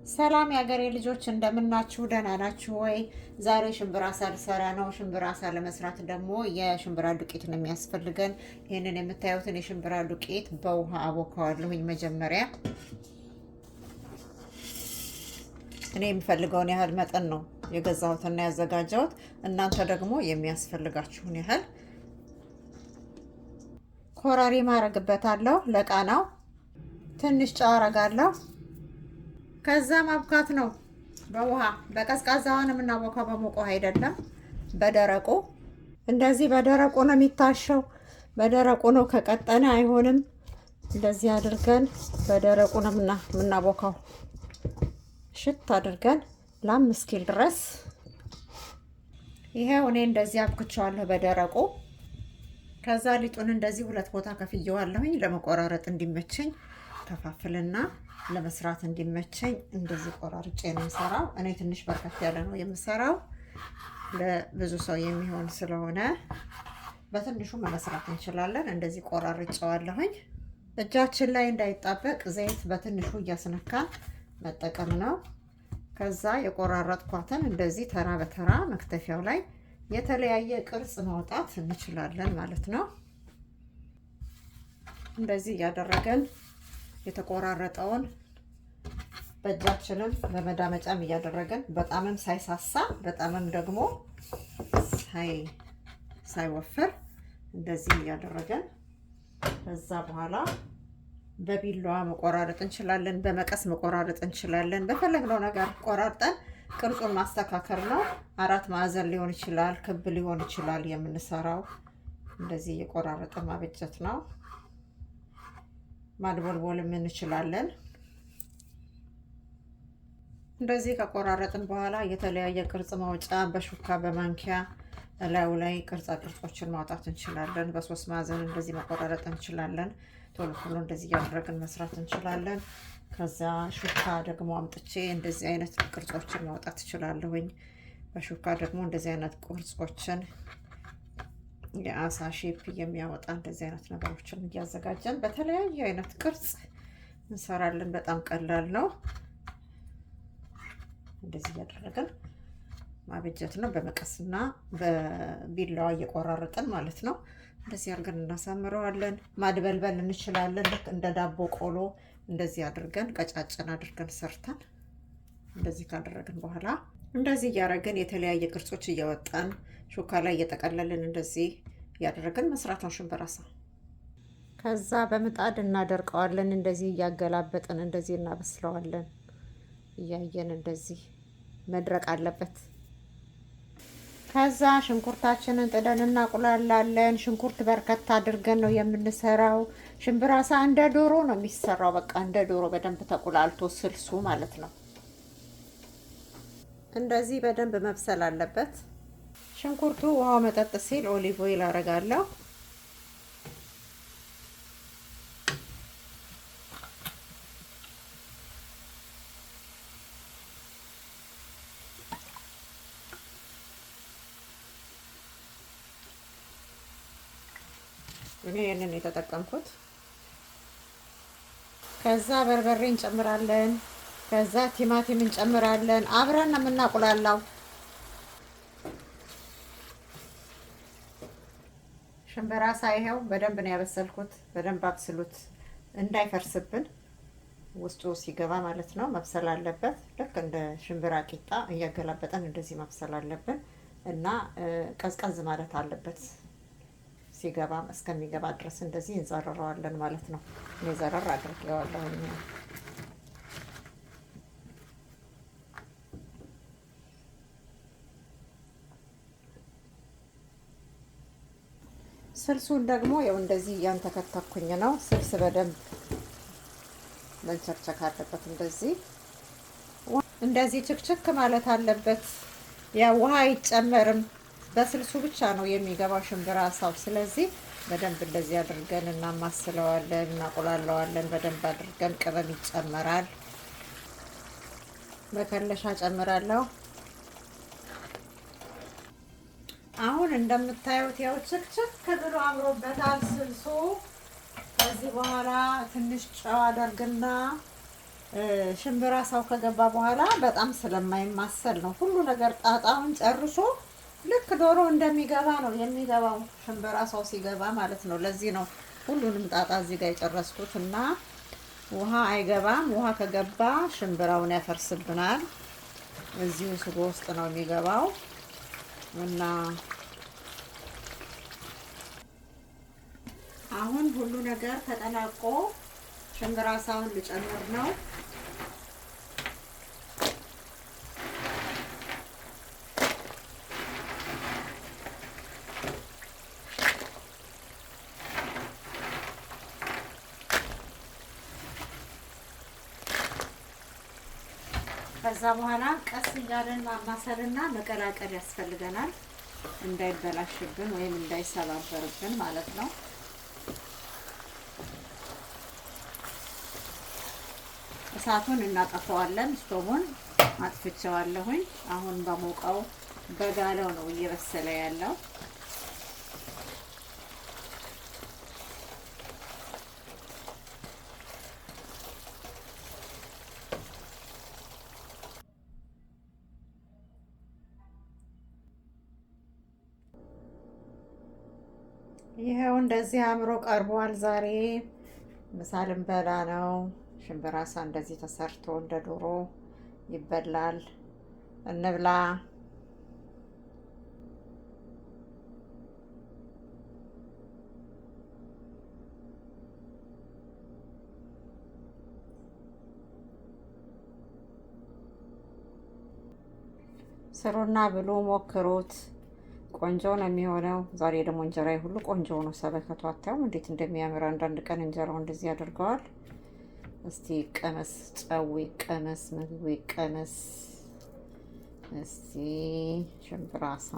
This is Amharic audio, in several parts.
ሰላም የሀገሬ ልጆች እንደምናችሁ ደህና ናችሁ ወይ? ዛሬ ሽምብራ አሳ ልሰራ ነው። ሽምብራ አሳ ለመስራት ደግሞ የሽምብራ ዱቄት ነው የሚያስፈልገን። ይህንን የምታዩትን የሽምብራ ዱቄት በውሃ አቦካዋለሁኝ። መጀመሪያ እኔ የሚፈልገውን ያህል መጠን ነው የገዛሁትና ያዘጋጀሁት። እናንተ ደግሞ የሚያስፈልጋችሁን ያህል ኮረሪማ አረግበታለሁ። ለቃናው ትንሽ ጨው አረጋለሁ። ከዛ ማብካት ነው በውሃ በቀዝቃዛ ውሃ ነው የምናቦካው፣ በሞቀ ውሃ አይደለም። በደረቁ እንደዚህ በደረቁ ነው የሚታሸው። በደረቁ ነው፣ ከቀጠነ አይሆንም። እንደዚህ አድርገን በደረቁ ነው የምናቦካው። ሽት አድርገን ለ5 እስኪል ድረስ ይሄው እኔ እንደዚህ አብክቸዋለሁ በደረቁ። ከዛ ሊጡን እንደዚህ 2 ቦታ ከፍየዋለሁኝ ለመቆራረጥ እንዲመቸኝ። ከፋፍልና ለመስራት እንዲመቸኝ እንደዚህ ቆራርጬ ነው የምሰራው። እኔ ትንሽ በርከት ያለ ነው የምሰራው፣ ለብዙ ሰው የሚሆን ስለሆነ በትንሹ መስራት እንችላለን። እንደዚህ ቆራርጬዋለሁኝ። እጃችን ላይ እንዳይጣበቅ ዘይት በትንሹ እያስነካን መጠቀም ነው። ከዛ የቆራረጥኳትን እንደዚህ ተራ በተራ መክተፊያው ላይ የተለያየ ቅርጽ ማውጣት እንችላለን ማለት ነው። እንደዚህ እያደረገን የተቆራረጠውን በእጃችንም በመዳመጫም እያደረገን በጣምም ሳይሳሳ በጣምም ደግሞ ሳይወፍር እንደዚህ እያደረገን ከዛ በኋላ በቢላዋ መቆራረጥ እንችላለን፣ በመቀስ መቆራረጥ እንችላለን። በፈለግነው ነገር ቆራርጠን ቅርጹን ማስተካከል ነው። 4 ማዕዘን ሊሆን ይችላል፣ ክብ ሊሆን ይችላል። የምንሰራው እንደዚህ እየቆራረጠን ማበጀት ነው። ማድቦልቦልም እንችላለን። እንደዚህ ከቆራረጥን በኋላ የተለያየ ቅርጽ ማውጫ በሹካ በማንኪያ እላዩ ላይ ቅርጻ ቅርጾችን ማውጣት እንችላለን። በ3 ማዕዘን እንደዚህ መቆራረጥ እንችላለን። ቶሎ ቶሎ እንደዚህ እያደረግን መስራት እንችላለን። ከዛ ሹካ ደግሞ አምጥቼ እንደዚህ አይነት ቅርጾችን ማውጣት እችላለሁኝ። በሹካ ደግሞ እንደዚህ አይነት ቅርጾችን የአሳ ሼፕ የሚያወጣ እንደዚህ አይነት ነገሮችን እያዘጋጀን በተለያየ አይነት ቅርጽ እንሰራለን። በጣም ቀላል ነው። እንደዚህ እያደረግን ማበጀት ነው። በመቀስና በቢላዋ እየቆራረጥን ማለት ነው። እንደዚህ አድርገን እናሳምረዋለን። ማድበልበል እንችላለን። ልክ እንደ ዳቦ ቆሎ እንደዚህ አድርገን ቀጫጭን አድርገን ሰርተን እንደዚህ ካደረግን በኋላ እንደዚህ እያደረግን የተለያየ ቅርጾች እያወጣን ሹካ ላይ እየጠቀለልን እንደዚህ እያደረግን መስራት ነው ሽምብራ አሳ። ከዛ በምጣድ እናደርቀዋለን። እንደዚህ እያገላበጥን እንደዚህ እናበስለዋለን። እያየን እንደዚህ መድረቅ አለበት። ከዛ ሽንኩርታችንን ጥደን እናቁላላለን። ሽንኩርት በርከት አድርገን ነው የምንሰራው። ሽምብራ አሳ እንደ ዶሮ ነው የሚሰራው። በቃ እንደ ዶሮ በደንብ ተቁላልቶ ስልሱ ማለት ነው። እንደዚህ በደንብ መብሰል አለበት። ሽንኩርቱ ውሃው መጠጥ ሲል ኦሊቭ ኦይል አረጋለሁ። እኔ ይሄንን የተጠቀምኩት። ከዛ በርበሬ እንጨምራለን። ከዛ ቲማቲም እንጨምራለን። አብረን ነው የምናቁላላው። ሽምብራ አሳ ይሄው በደንብ ነው ያበሰልኩት። በደንብ አብስሉት እንዳይፈርስብን፣ ውስጡ ሲገባ ማለት ነው። መብሰል አለበት። ልክ እንደ ሽምብራ ቂጣ እያገላበጠን እንደዚህ መብሰል አለብን እና ቀዝቀዝ ማለት አለበት። ሲገባ እስከሚገባ ድረስ እንደዚህ እንዘረረዋለን ማለት ነው። እኔ ዘረር አድርጌዋለሁ። ስልሱን ደግሞ ያው እንደዚህ እያንተከተኩኝ ነው። ስልስ በደንብ መንቸክቸክ አለበት። እንደዚህ ችክችክ ማለት አለበት። ያው ውሃ አይጨመርም። በስልሱ ብቻ ነው የሚገባው ሽምብራ አሳው። ስለዚህ በደንብ እንደዚህ አድርገን እናማስለዋለን፣ እናቆላለዋለን። በደንብ አድርገን ቅመም ይጨመራል። መከለሻ ጨምራለሁ። አሁን እንደምታዩት ያው ችክችክ ብሎ አምሮበታል ስልሱ። ከዚህ በኋላ ትንሽ ጨው አደርግና ሽምብራ ሳው ከገባ በኋላ በጣም ስለማይማሰል ነው። ሁሉ ነገር ጣጣውን ጨርሶ ልክ ዶሮ እንደሚገባ ነው የሚገባው ሽምብራ ሳው ሲገባ ማለት ነው። ለዚህ ነው ሁሉንም ጣጣ እዚህ ጋር የጨረስኩት እና ውሃ አይገባም። ውሃ ከገባ ሽምብራውን ያፈርስብናል። እዚሁ ስጎ ውስጥ ነው የሚገባው እና አሁን ሁሉ ነገር ተጠናቆ ሽምብራ ሳውን ልጨምር ነው። ከዛ በኋላ ቀስ እያለን ማማሰልና መቀላቀል ያስፈልገናል፣ እንዳይበላሽብን ወይም እንዳይሰባበርብን ማለት ነው። እሳቱን እናጠፋዋለን። ስቶቡን አጥፍቼዋለሁኝ። አሁን በሞቀው በጋለው ነው እየበሰለ ያለው። ይሄው እንደዚህ አምሮ ቀርቧል። ዛሬ ምሳ ልንበላ ነው። ሽምብራ ሳ እንደዚህ ተሰርቶ እንደ ዶሮ ይበላል። እንብላ። ስሩና ብሉ፣ ሞክሩት። ቆንጆ ነው የሚሆነው። ዛሬ ደግሞ እንጀራዬ ሁሉ ቆንጆ ነው። ሰበከቱ አታዩም እንዴት እንደሚያምር? አንዳንድ ቀን እንጀራው እንደዚህ ያደርገዋል። እስቲ ቀመስ፣ ጨው ቀመስ፣ ምግቡ ቀመስ። እስቲ ሽምብራሳ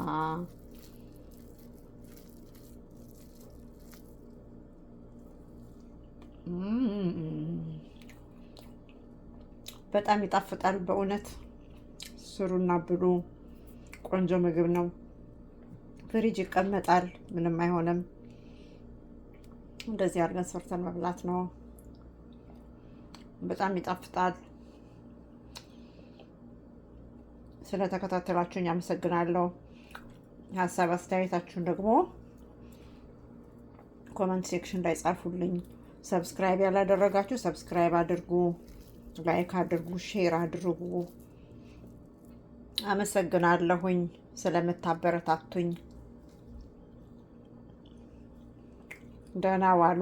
በጣም ይጣፍጣል በእውነት። ስሩና ብሉ። ቆንጆ ምግብ ነው። ፍሪጅ ይቀመጣል፣ ምንም አይሆንም። እንደዚህ አድርገን ሰርተን መብላት ነው። በጣም ይጣፍጣል። ስለተከታተላችሁኝ አመሰግናለሁ። ሀሳብ አስተያየታችሁን ደግሞ ኮመንት ሴክሽን ላይ ጻፉልኝ። ሰብስክራይብ ያላደረጋችሁ ሰብስክራይብ አድርጉ፣ ላይክ አድርጉ፣ ሼር አድርጉ። አመሰግናለሁኝ ስለምታበረታቱኝ። ደህና ዋሉ።